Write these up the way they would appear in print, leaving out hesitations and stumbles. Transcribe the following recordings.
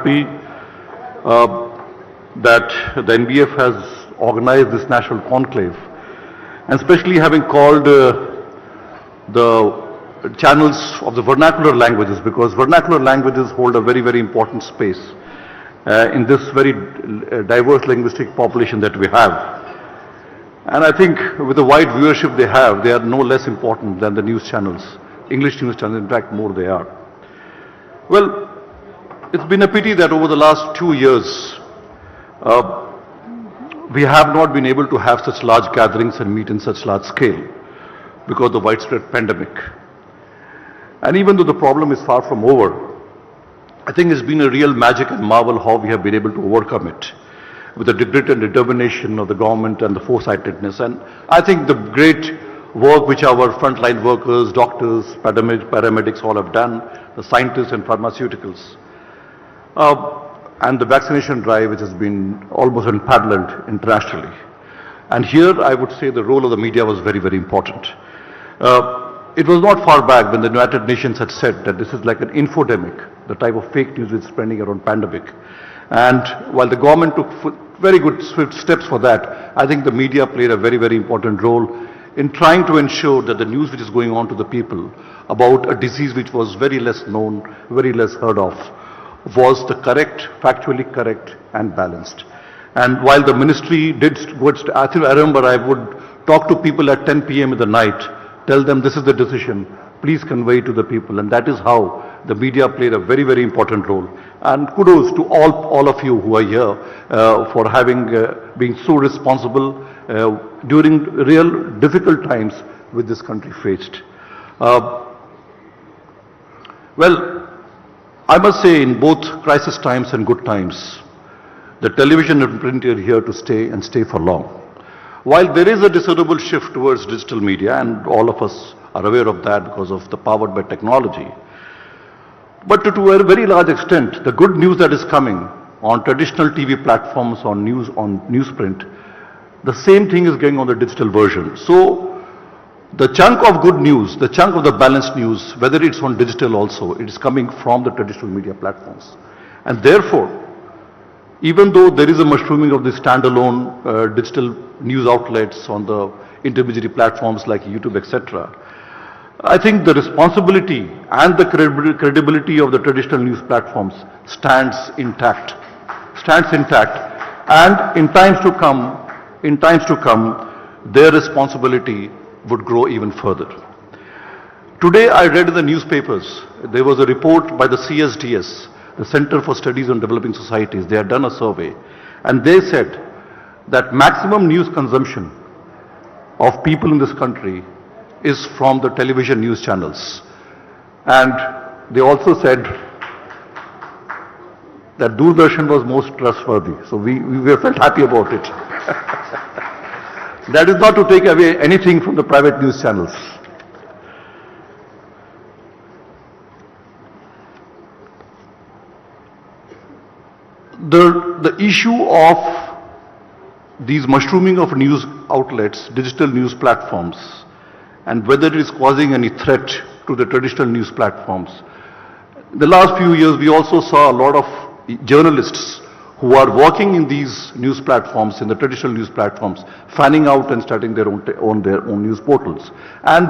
happy that the NBF has organized this national conclave, and especially having called the channels of the vernacular languages, because vernacular languages hold a very, very important space in this very diverse linguistic population that we have. And I think with the wide viewership they have, they are no less important than the news channels, English news channels, in fact more they are. Well, it's been a pity that over the last 2 years, we have not been able to have such large gatherings and meet in such large scale because of the widespread pandemic. And even though the problem is far from over, I think it's been a real magic and marvel how we have been able to overcome it with the grit and determination of the government and the foresightedness. And I think the great work which our frontline workers, doctors, paramedics all have done, the scientists and pharmaceuticals, and the vaccination drive which has been almost unparalleled internationally. And here I would say the role of the media was very, very important. It was not far back when the United Nations had said that this is like an infodemic, the type of fake news which is spreading around pandemic. And while the government took very good swift steps for that, I think the media played a very, very important role in trying to ensure that the news which is going on to the people about a disease which was very less known, very less heard of, was the correct, factually correct and balanced. And while the ministry did, I remember I would talk to people at 10 p.m. in the night, tell them this is the decision, please convey to the people. And that is how the media played a very, very important role. And kudos to all of you who are here for having been so responsible during real difficult times which this country faced. Well, I must say in both crisis times and good times, the television and print are here to stay and stay for long. While there is a discernible shift towards digital media, and all of us are aware of that because of the powered by technology, but to a very large extent, the good news that is coming on traditional TV platforms, on newsprint, the same thing is going on the digital version. So the chunk of good news, the chunk of the balanced news, whether it's on digital also, it is coming from the traditional media platforms. And therefore, even though there is a mushrooming of the standalone digital news outlets on the intermediary platforms like YouTube, etc., I think the responsibility and the credibility of the traditional news platforms stands intact, and in times to come, their responsibility would grow even further. Today I read in the newspapers, there was a report by the CSDS, the Center for Studies on Developing Societies. They had done a survey, and they said that maximum news consumption of people in this country is from the television news channels. And they also said that Doordarshan was most trustworthy. So we felt happy about it. That is not to take away anything from the private news channels. The issue of these mushrooming of news outlets, digital news platforms, and whether it is causing any threat to the traditional news platforms. The last few years we also saw a lot of journalists who are working in these news platforms, in the traditional news platforms, fanning out and starting their own news portals. And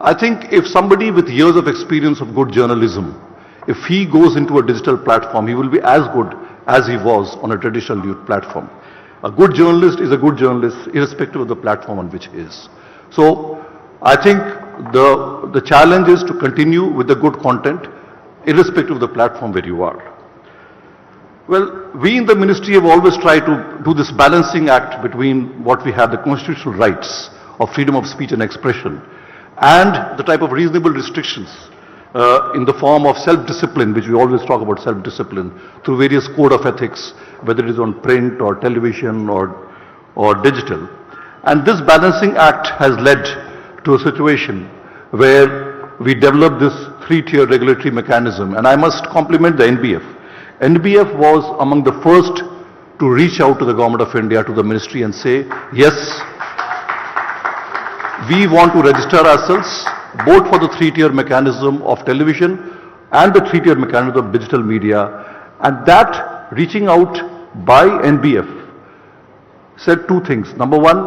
I think if somebody with years of experience of good journalism, if he goes into a digital platform, he will be as good as he was on a traditional news platform. A good journalist is a good journalist irrespective of the platform on which he is. So I think the challenge is to continue with the good content irrespective of the platform where you are. Well, we in the ministry have always tried to do this balancing act between what we have, the constitutional rights of freedom of speech and expression, and the type of reasonable restrictions in the form of self-discipline, which we always talk about self-discipline, through various code of ethics, whether it is on print or television or digital. And this balancing act has led to a situation where we developed this three-tier regulatory mechanism. And I must compliment the NBF. NBF was among the first to reach out to the Government of India, to the ministry, and say, yes, we want to register ourselves both for the three-tier mechanism of television and the three-tier mechanism of digital media, And that reaching out by NBF said two things. Number one,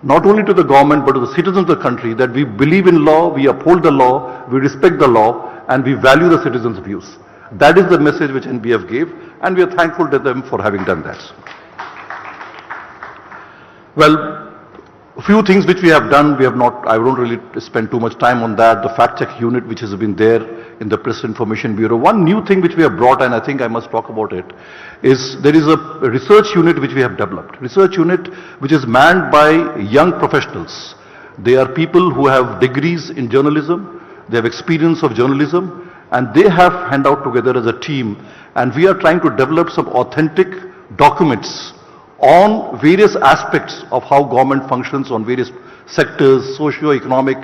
not only to the government but to the citizens of the country, that we believe in law, we uphold the law, we respect the law, and we value the citizens' views. That is the message which NBF gave, and we are thankful to them for having done that. Well, a few things which we have done, I won't really spend too much time on that. The fact check unit which has been there in the Press Information Bureau. One new thing which we have brought, and I think I must talk about it, is there is a research unit which we have developed. Research unit which is manned by young professionals. They are people who have degrees in journalism, they have experience of journalism, and they have hand out together as a team, and we are trying to develop some authentic documents on various aspects of how government functions on various sectors, socio-economic,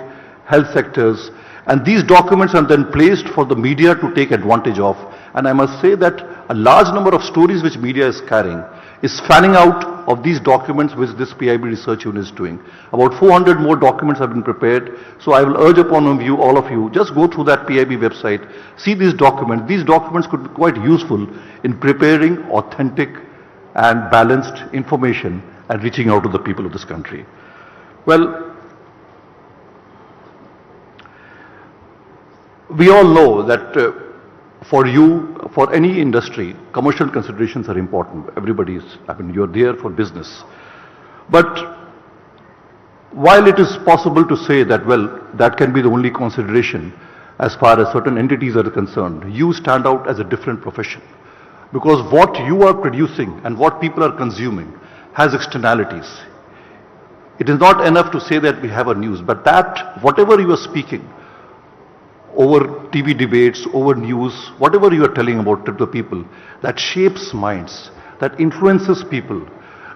health sectors, and these documents are then placed for the media to take advantage of. And I must say that a large number of stories which media is carrying is fanning out of these documents which this PIB research unit is doing. About 400 more documents have been prepared, so I will urge upon you, all of you, just go through that PIB website, see these documents. These documents could be quite useful in preparing authentic and balanced information and reaching out to the people of this country. Well, we all know that for you, for any industry, commercial considerations are important. You're there for business. But while it is possible to say that, well, that can be the only consideration as far as certain entities are concerned, you stand out as a different profession. Because what you are producing and what people are consuming has externalities. It is not enough to say that we have a news, but that whatever you are speaking over TV debates, over news, whatever you are telling about to the people, that shapes minds, that influences people,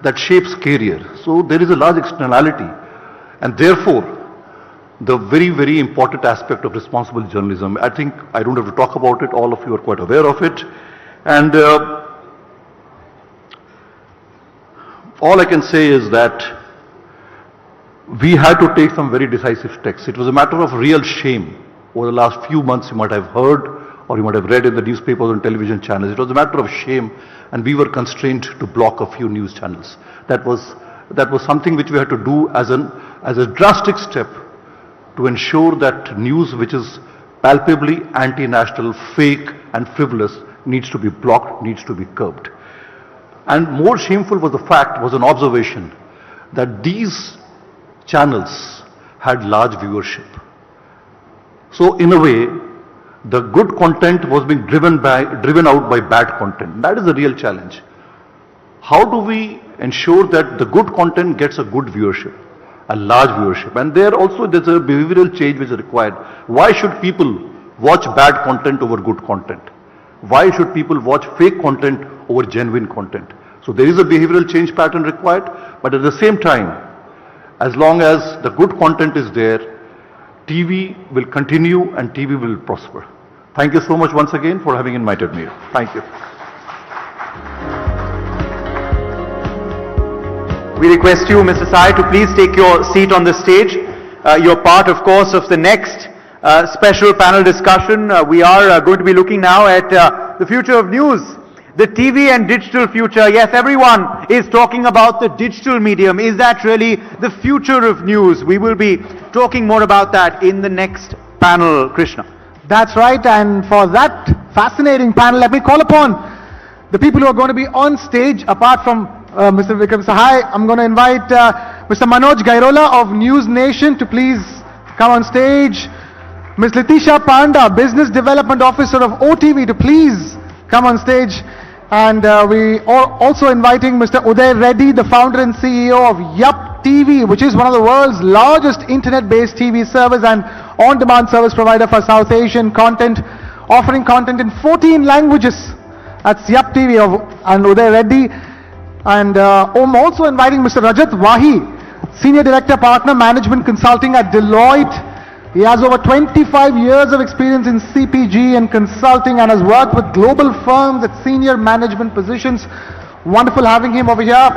that shapes career. So there is a large externality, and therefore the very, very important aspect of responsible journalism, I think I don't have to talk about it, all of you are quite aware of it. And all I can say is that we had to take some very decisive steps. It was a matter of real shame. Over the last few months, you might have heard or you might have read in the newspapers and television channels. It was a matter of shame, and we were constrained to block a few news channels. That was something which we had to do as a drastic step to ensure that news which is palpably anti-national, fake and frivolous needs to be blocked, needs to be curbed. And more shameful was an observation that these channels had large viewership. So in a way, the good content was being driven out by bad content. That is the real challenge. How do we ensure that the good content gets a good viewership, a large viewership? And there's a behavioral change which is required. Why should people watch bad content over good content? Why should people watch fake content over genuine content? So there is a behavioral change pattern required, but at the same time, as long as the good content is there, TV will continue and TV will prosper. Thank you so much once again for having invited me. Thank you. We request you, Mr. Sai, to please take your seat on the stage. You're part, of course, of the next special panel discussion. We are going to be looking now at the future of news, the TV and digital future. Yes, everyone is talking about the digital medium. Is that really the future of news? We will be talking more about that in the next panel, Krishna. That's right, and for that fascinating panel, let me call upon the people who are going to be on stage. Apart from Mr. Vikram Sahai, I'm going to invite Mr. Manoj Gairola of News Nation to please come on stage. Ms. Litisha Panda, Business Development Officer of OTV, to please come on stage. And we are also inviting Mr. Uday Reddy, the founder and CEO of Yup TV, which is one of the world's largest internet-based TV service and on-demand service provider for South Asian content, offering content in 14 languages. That's Yup TV and Uday Reddy. And I'm also inviting Mr. Rajat Wahi, Senior Director, Partner, Management Consulting at Deloitte. He has over 25 years of experience in CPG and consulting and has worked with global firms at senior management positions. Wonderful having him over here.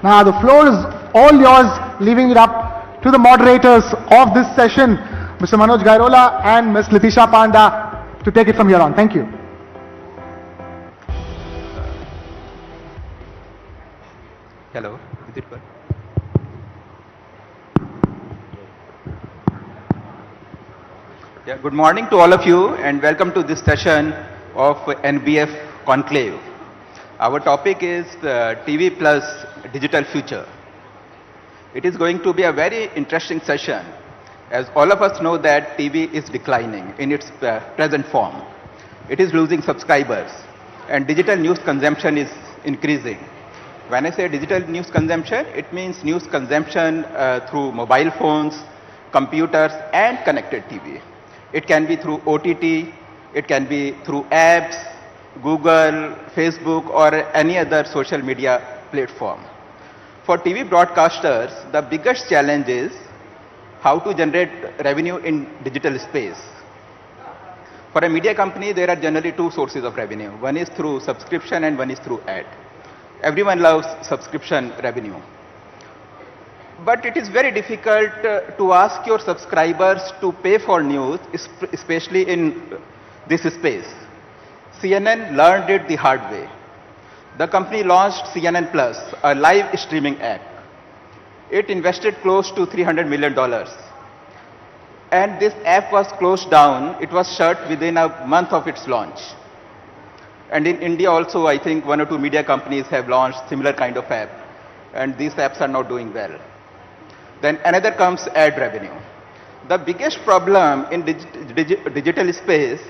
Now the floor is all yours, leaving it up to the moderators of this session, Mr. Manoj Gairola and Ms. Litisha Panda, to take it from here on. Thank you. Hello, is it good? Yeah, good morning to all of you and welcome to this session of NBF Conclave. Our topic is TV plus digital future. It is going to be a very interesting session as all of us know that TV is declining in its present form. It is losing subscribers and digital news consumption is increasing. When I say digital news consumption, it means news consumption through mobile phones, computers and connected TV. It can be through OTT, it can be through apps, Google, Facebook or any other social media platform. For TV broadcasters, the biggest challenge is how to generate revenue in digital space. For a media company, there are generally two sources of revenue. One is through subscription and one is through ad. Everyone loves subscription revenue. But it is very difficult to ask your subscribers to pay for news, especially in this space. CNN learned it the hard way. The company launched CNN Plus, a live streaming app. It invested close to $300 million. And this app was closed down. It was shut within a month of its launch. And in India also, I think one or two media companies have launched similar kind of app. And these apps are not doing well. Then another comes ad revenue. The biggest problem in digital space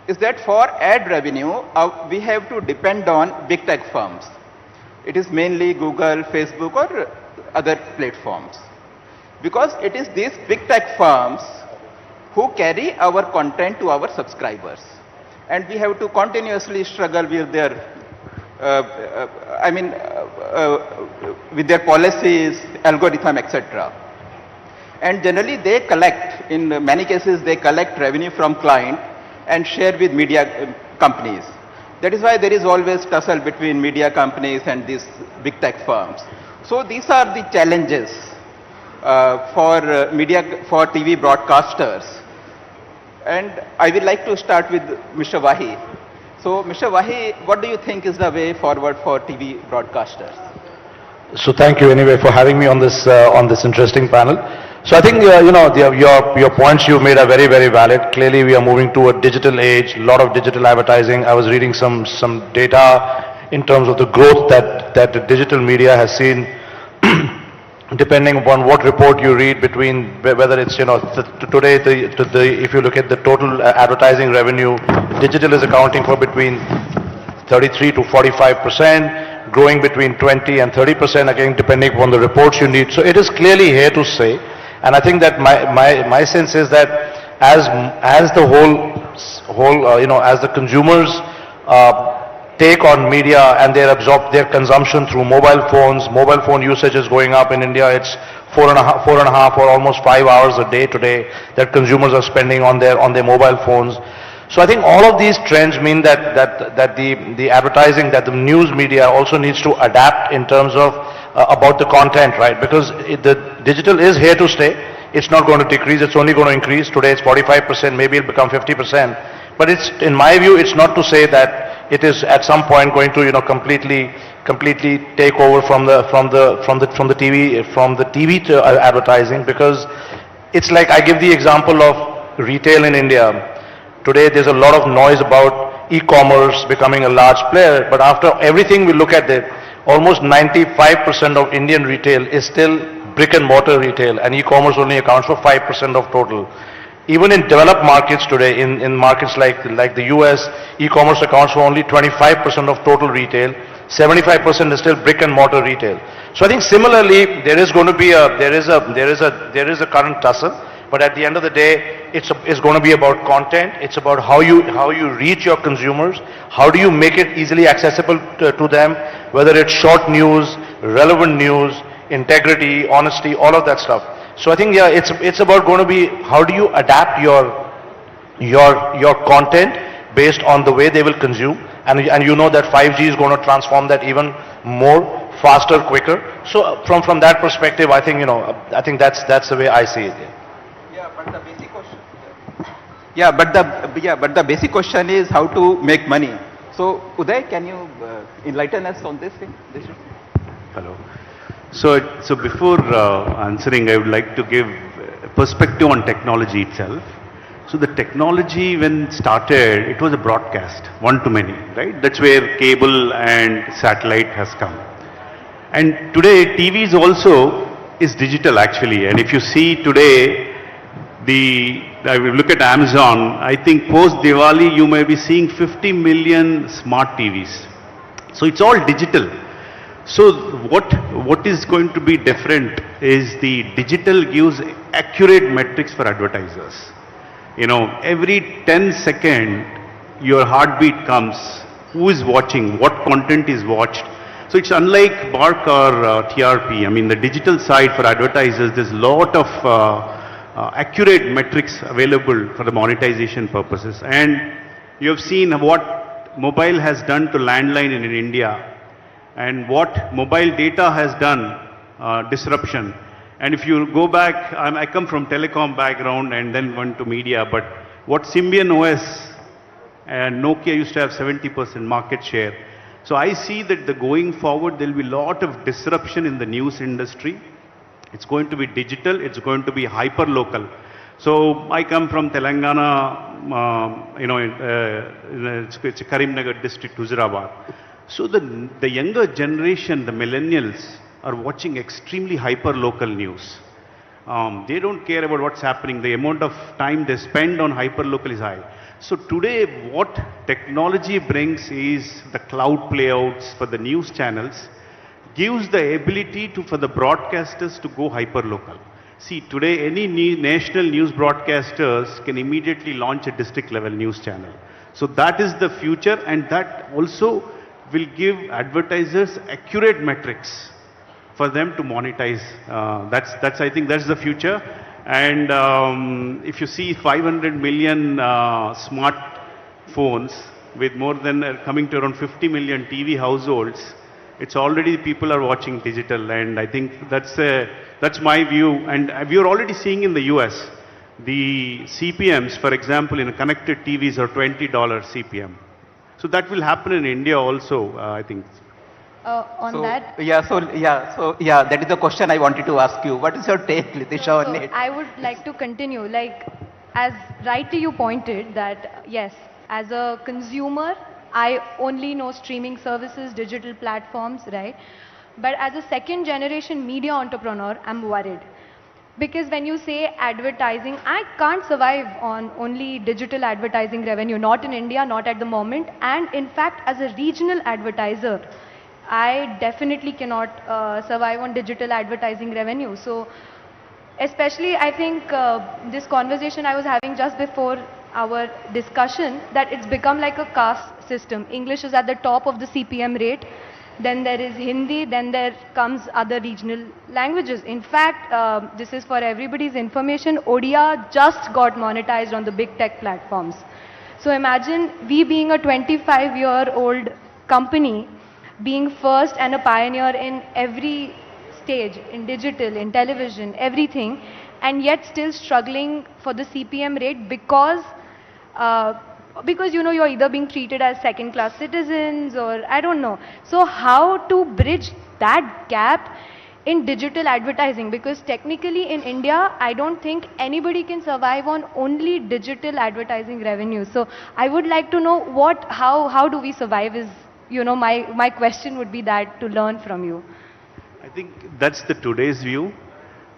is that for ad revenue, we have to depend on big tech firms. It is mainly Google, Facebook or other platforms. Because it is these big tech firms who carry our content to our subscribers. And we have to continuously struggle with their, with their policies, algorithm, etc. And generally they collect, in many cases they collect revenue from client and share with media companies. That is why there is always tussle between media companies and these big tech firms. So these are the challenges for TV broadcasters. And I would like to start with Mr. Wahi. So Mr. Wahi, what do you think is the way forward for TV broadcasters? So thank you anyway for having me on this interesting panel. So I think your points you made are very, very valid. Clearly we are moving to a digital age, a lot of digital advertising. I was reading some data in terms of the growth that the digital media has seen depending upon what report you read, between whether it's today if you look at the total advertising revenue, digital is accounting for between 33 to 45%, growing between 20 and 30% again depending upon the reports you need. So it is clearly here to stay. And I think that my sense is that as the as the consumers take on media and they absorb their consumption through mobile phones, mobile phone usage is going up in India. It's 4.5 or almost 5 hours a day today that consumers are spending on their mobile phones. So I think all of these trends mean that the advertising, that the news media also needs to adapt in terms of about the content, right? Because the digital is here to stay. It's not going to decrease, it's only going to increase. Today it's 45%, maybe it'll become 50%. But it's, in my view, it's not to say that it is at some point going to completely take over from the TV to advertising, because it's like, I give the example of retail in India. Today there's a lot of noise about e-commerce becoming a large player, but after everything we look at it, almost 95% of Indian retail is still brick and mortar retail, and e-commerce only accounts for 5% of total. Even in developed markets today, in markets like the US, e-commerce accounts for only 25% of total retail, 75% is still brick and mortar retail. So I think similarly, there is going to be there is a current tussle. But at the end of the day, it's going to be about content. It's about how you reach your consumers. How do you make it easily accessible to them? Whether it's short news, relevant news, integrity, honesty, all of that stuff. So I think it's about going to be how do you adapt your content based on the way they will consume. And you know that 5G is going to transform that even more, faster, quicker. So from that perspective, I think I think that's the way I see it. But the basic question. But the basic question is how to make money. So Uday, can you enlighten us on this thing? Hello. So before answering, I would like to give a perspective on technology itself. So the technology when started, it was a broadcast, one to many, right? That's where cable and satellite has come. And today TV is digital actually. And if you see today, I will look at Amazon, I think post Diwali you may be seeing 50 million smart TVs. So it's all digital. So what is going to be different is the digital gives accurate metrics for advertisers. You know, every 10 second your heartbeat comes, who is watching, what content is watched. So it's unlike BARC or TRP. I mean, the digital side for advertisers, there's a lot of accurate metrics available for the monetization purposes. And you have seen what mobile has done to landline in India and what mobile data has done, disruption. And if you go back, I come from telecom background and then went to media, but what Symbian OS and Nokia used to have 70% market share. So I see that going forward, there will be a lot of disruption in the news industry. It's going to be digital, it's going to be hyper-local. So I come from Telangana, it's Karimnagar district, Huzurabad. So the younger generation, the millennials, are watching extremely hyper-local news. They don't care about what's happening. The amount of time they spend on hyper-local is high. So today, what technology brings is the cloud playouts for the news channels, gives the ability for the broadcasters to go hyper-local. See, today any national news broadcasters can immediately launch a district-level news channel. So that is the future, and that also will give advertisers accurate metrics for them to monetize. I think that's the future. And if you see 500 million smartphones with more than coming to around 50 million TV households, it's already people are watching digital, and I think that's my view. And we are already seeing in the US, the CPMs, for example, in a connected TVs are $20 CPM. So that will happen in India also, I think. That is the question I wanted to ask you. What is your take, Litisha, on it? I would like to continue, as rightly you pointed that, yes, as a consumer, I only know streaming services, digital platforms, right? But as a second generation media entrepreneur, I'm worried. Because when you say advertising, I can't survive on only digital advertising revenue, not in India, not at the moment. And in fact, as a regional advertiser, I definitely cannot survive on digital advertising revenue. So, especially I think this conversation I was having just before our discussion, that it's become like a caste system. English is at the top of the CPM rate, then there is Hindi, then there comes other regional languages. In fact, this is for everybody's information, Odia just got monetized on the big tech platforms. So imagine we being a 25-year-old company, being first and a pioneer in every stage, in digital, in television, everything, and yet still struggling for the CPM rate because you're either being treated as second-class citizens or I don't know. So how to bridge that gap in digital advertising? Because technically in India, I don't think anybody can survive on only digital advertising revenue. So I would like to know how do we survive is, my question would be that, to learn from you. I think that's today's view.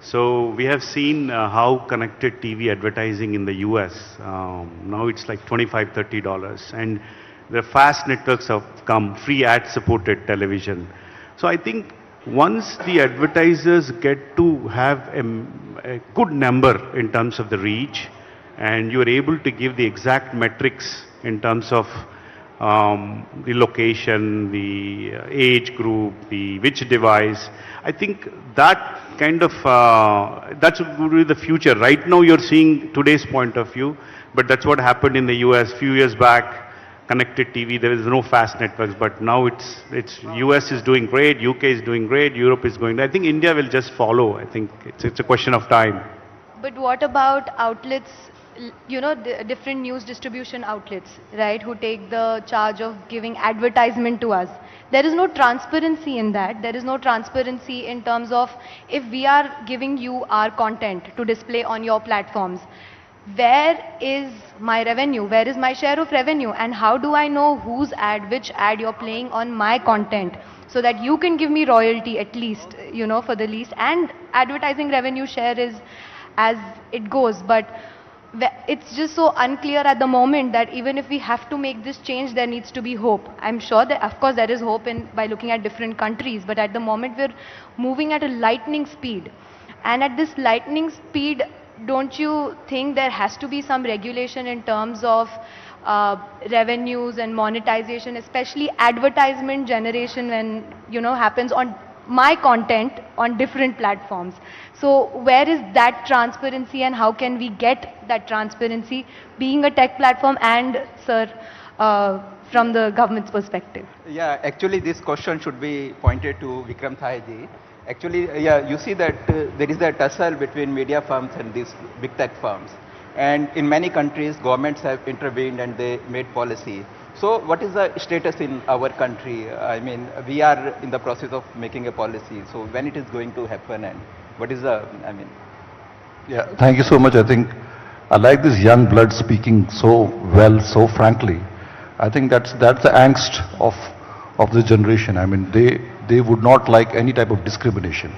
So we have seen how connected TV advertising in the US, now it's like $25, $30. And the fast networks have come, free ad supported television. So I think once the advertisers get to have a good number in terms of the reach, and you're able to give the exact metrics in terms of the location, the age group, which device. I think that kind of, that's going to be the future. Right now you're seeing today's point of view, but that's what happened in the US few years back. Connected TV, there is no fast networks, but now it's US is doing great, UK is doing great, Europe is going. I think India will just follow. I think it's a question of time. But what about outlets, the different news distribution outlets, right, who take the charge of giving advertisement to us? there is no transparency in that. There is no transparency in terms of if we are giving you our content to display on your platforms, where is my revenue? Where is my share of revenue? And how do I know which ad you're playing on my content? So that you can give me royalty at least, for the least. And advertising revenue share is as it goes. But it's just so unclear at the moment that even if we have to make this change, there needs to be hope. I'm sure that, of course, there is hope by looking at different countries. But at the moment, we're moving at a lightning speed. And at this lightning speed, don't you think there has to be some regulation in terms of revenues and monetization, especially advertisement generation when, happens on my content on different platforms? So where is that transparency and how can we get that transparency being a tech platform and, sir, from the government's perspective? Yeah, actually this question should be pointed to Vikram Thai-ji. Actually, yeah, you see that there is a tussle between media firms and these big tech firms. And in many countries, governments have intervened and they made policy. So what is the status in our country? I mean, we are in the process of making a policy. So when it is going to happen and what is the, Yeah, thank you so much. I think I like this young blood speaking so well, so frankly. I think that's the angst of the generation. I mean, they would not like any type of discrimination.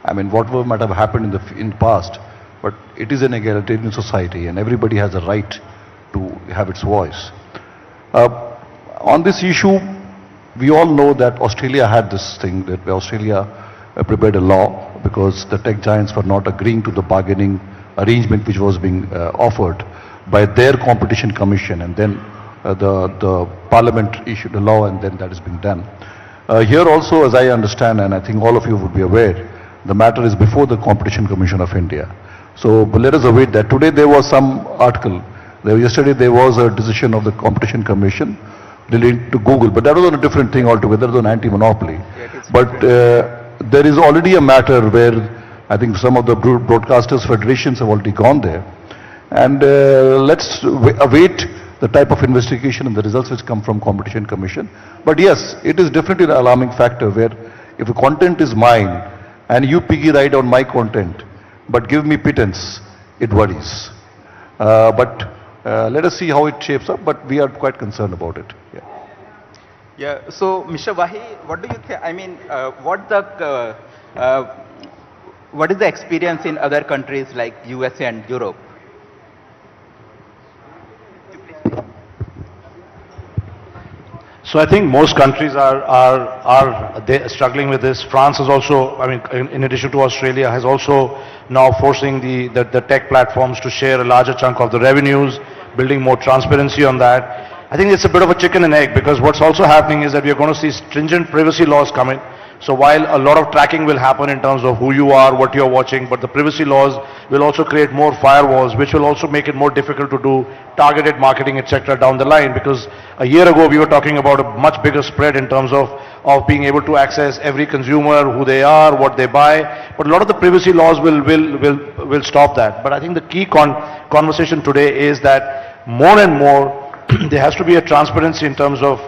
I mean, whatever might have happened in the past, but it is an egalitarian society and everybody has a right to have its voice. On this issue, we all know that Australia had this thing, that Australia prepared a law because the tech giants were not agreeing to the bargaining arrangement which was being offered by their competition commission, and then the parliament issued a law and then that is being done. Here also, as I understand, and I think all of you would be aware, the matter is before the Competition Commission of India. So but let us await that. Today there was some article. Yesterday there was a decision of the Competition Commission related to Google, but that was on a different thing altogether. That was on anti-monopoly. But there is already a matter where I think some of the broadcasters federations have already gone there. And let's await the type of investigation and the results which come from Competition Commission. But yes, it is definitely an alarming factor where if the content is mine and you piggy ride on my content, but give me pittance, it worries. But let us see how it shapes up, but we are quite concerned about it. Yeah. Yeah, so Mr. Wahi, what do you think? I mean, what is the experience in other countries like USA and Europe? So I think most countries are struggling with this. France is also, I mean, in addition to Australia, has also now forcing the tech platforms to share a larger chunk of the revenues, building more transparency on that. I think it's a bit of a chicken and egg, because what's also happening is that we are going to see stringent privacy laws coming. So while a lot of tracking will happen in terms of who you are, what you're watching, but the privacy laws will also create more firewalls, which will also make it more difficult to do targeted marketing, etc. down the line. Because a year ago we were talking about a much bigger spread in terms of being able to access every consumer, who they are, what they buy. But a lot of the privacy laws will stop that. But I think the key conversation today is that more and more there has to be a transparency in terms of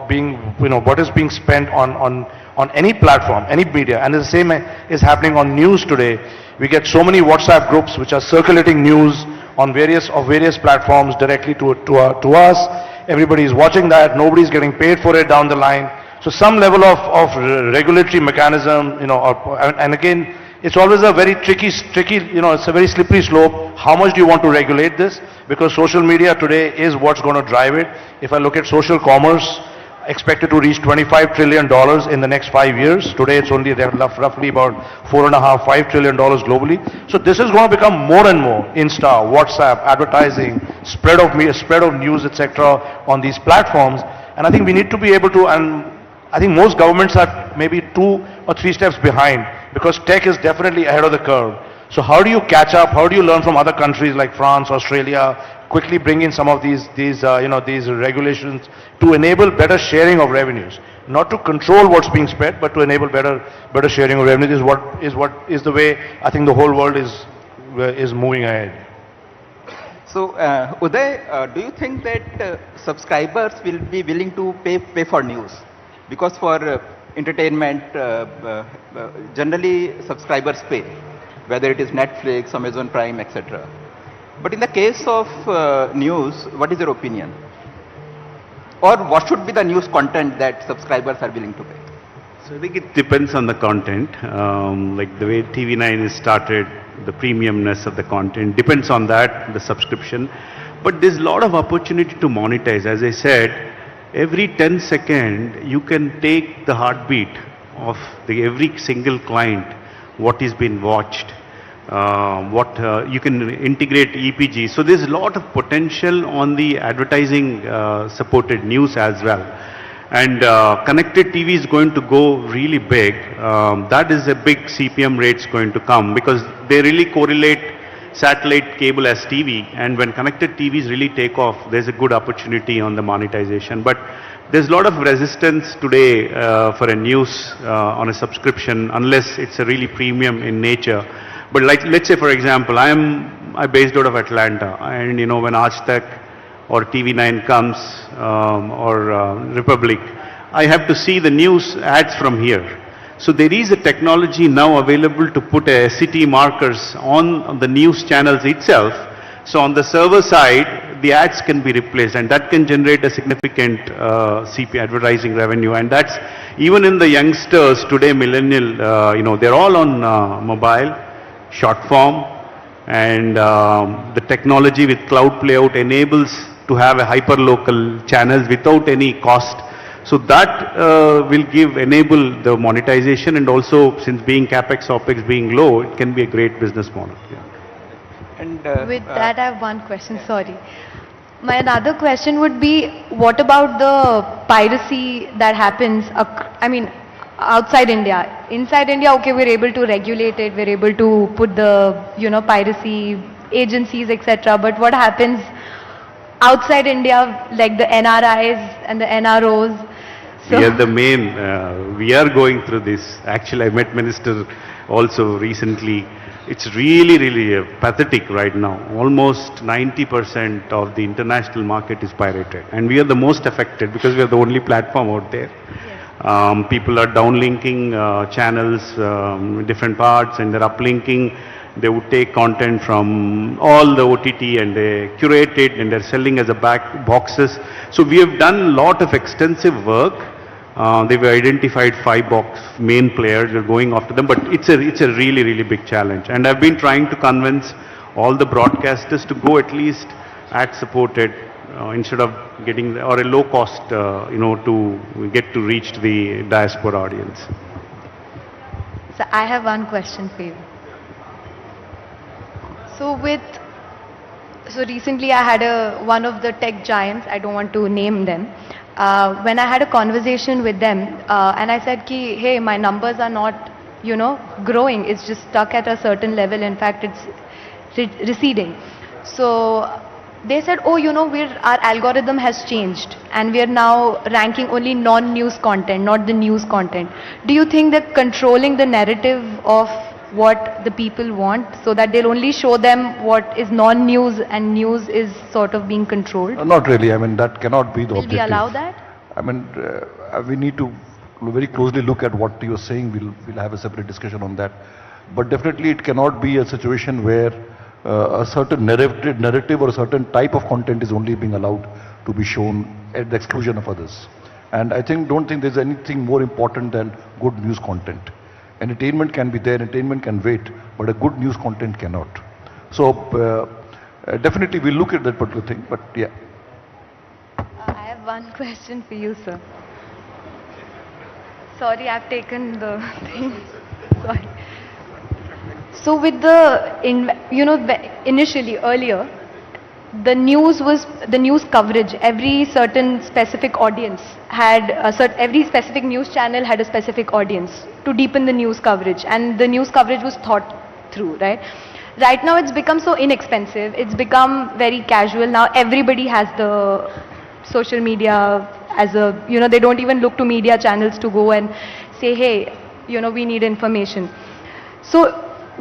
being, what is being spent on any platform, any media. And the same is happening on news today. We get so many WhatsApp groups which are circulating news on various platforms directly to us. Everybody is watching that. Nobody is getting paid for it down the line. So some level of regulatory mechanism, and again, it's always a very tricky, it's a very slippery slope. How much do you want to regulate this? Because social media today is what's going to drive it. If I look at social commerce, expected to reach $25 trillion in the next 5 years. Today it's only roughly about $4.5–5 trillion globally. So this is going to become more and more Insta, WhatsApp, advertising, spread of news, etc. on these platforms. And I think we need to be able to, and I think most governments are maybe 2 or 3 steps behind, because tech is definitely ahead of the curve. So how do you catch up? How do you learn from other countries like France, Australia, quickly bring in some of these regulations to enable better sharing of revenues, not to control what's being spent, but to enable better sharing of revenues is the way I think the whole world is moving ahead. So Uday, do you think that subscribers will be willing to pay for news? Because for entertainment, generally subscribers pay, whether it is Netflix, Amazon Prime, etc. But in the case of news, what is your opinion? Or what should be the news content that subscribers are willing to pay? So I think it depends on the content. Like the way TV9 is started, the premiumness of the content depends on that, the subscription. But there's a lot of opportunity to monetize. As I said, every 10 seconds you can take the heartbeat of every single client, what is being watched, you can integrate EPG. So there's a lot of potential on the advertising supported news as well. And connected TV is going to go really big. That is a big CPM rates going to come because they really correlate satellite, cable as TV. And when connected TVs really take off, there's a good opportunity on the monetization. But there's a lot of resistance today for a news on a subscription unless it's a really premium in nature. But like, let's say for example, I'm based out of Atlanta, and you know when Aaj or TV9 comes or Republic, I have to see the news ads from here. So there is a technology now available to put a SCT markers on the news channels itself. So on the server side, the ads can be replaced, and that can generate a significant CP advertising revenue. And that's even in the youngsters today, millennial, they're all on mobile, short form, and the technology with cloud playout enables to have a hyper-local channels without any cost. So that will enable the monetization, and also since being capex, opex being low, it can be a great business model. Yeah. And With that, I have one question, sorry. My another question would be, what about the piracy that happens, outside India? Inside India, okay, we're able to regulate it, we're able to put the, piracy agencies, etc. But what happens outside India, like the NRIs and the NROs? So We are the main, we are going through this. Actually, I met Minister also recently. It's really, really pathetic right now. Almost 90% of the international market is pirated. And we are the most affected because we are the only platform out there. yes. People are downlinking channels, different parts, and they're uplinking. They would take content from all the OTT and they curate it and they're selling as a back boxes. So we have done a lot of extensive work. They've identified 5 main players. We're going after them, but it's a really, really big challenge. And I've been trying to convince all the broadcasters to go at least ad supported instead of getting or a low cost, to get to reach the diaspora audience. So I have one question for you. So recently I had one of the tech giants, I don't want to name them, when I had a conversation with them and I said, hey, my numbers are not, growing, it's just stuck at a certain level, in fact it's receding. So they said, oh, our algorithm has changed and we are now ranking only non-news content, not the news content. Do you think that controlling the narrative of what the people want, so that they'll only show them what is non-news and news is sort of being controlled? Not really. I mean, that cannot be the Will we objective. allow that? I mean, we need to very closely look at what you're saying. We'll have a separate discussion on that. But definitely it cannot be a situation where a certain narrative or a certain type of content is only being allowed to be shown at the exclusion of others. And I don't think there's anything more important than good news content. Entertainment can be there, entertainment can wait, but a good news content cannot. So definitely we'll look at that particular thing, but yeah. I have one question for you, sir. Sorry, I've taken the thing. Sorry. So with initially earlier, the news coverage, every certain specific audience had, every specific news channel had a specific audience to deepen the news coverage, and the news coverage was thought through, right? Right now it's become so inexpensive, it's become very casual. Now everybody has the social media as a, they don't even look to media channels to go and say, hey, we need information. So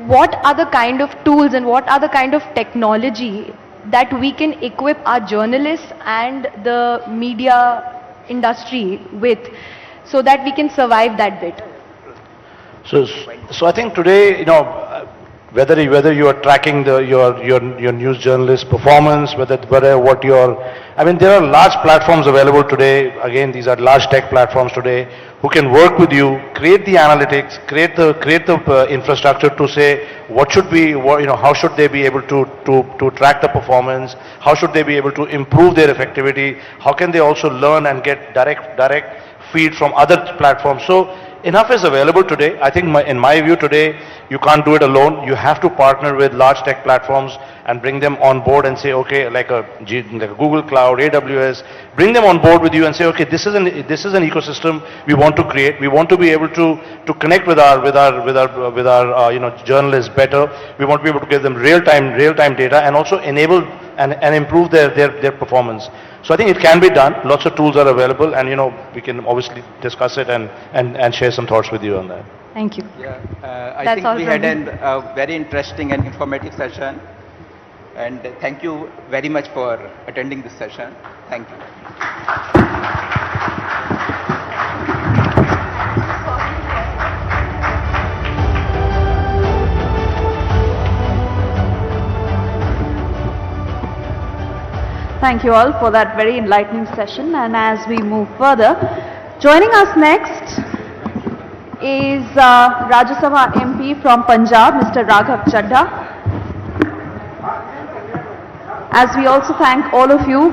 what are the kind of tools and what are the kind of technology that we can equip our journalists and the media industry with, so that we can survive that bit. So I think today, whether you are tracking your news journalist performance, whether what I mean, there are large platforms available today. Again, these are large tech platforms today who can work with you, create the analytics, create the infrastructure to say what should be, how should they be able to track the performance, how should they be able to improve their effectivity, how can they also learn and get direct feed from other platforms. So enough is available today. I think in my view today, you can't do it alone. You have to partner with large tech platforms and bring them on board and say, okay, like a Google Cloud, AWS, bring them on board with you and say, okay, this is an ecosystem we want to create. We want to be able to connect with our journalists better. We want to be able to give them real time data and also enable and improve their performance. So I think it can be done. Lots of tools are available, and we can obviously discuss it and share some thoughts with you on that. Thank you. Yeah, I That's think all we from had me. a very interesting and informative session. And thank you very much for attending this session. Thank you. Thank you all for that very enlightening session. And as we move further, joining us next is Rajya Sabha MP from Punjab, Mr. Raghav Chadha. As we also thank all of you for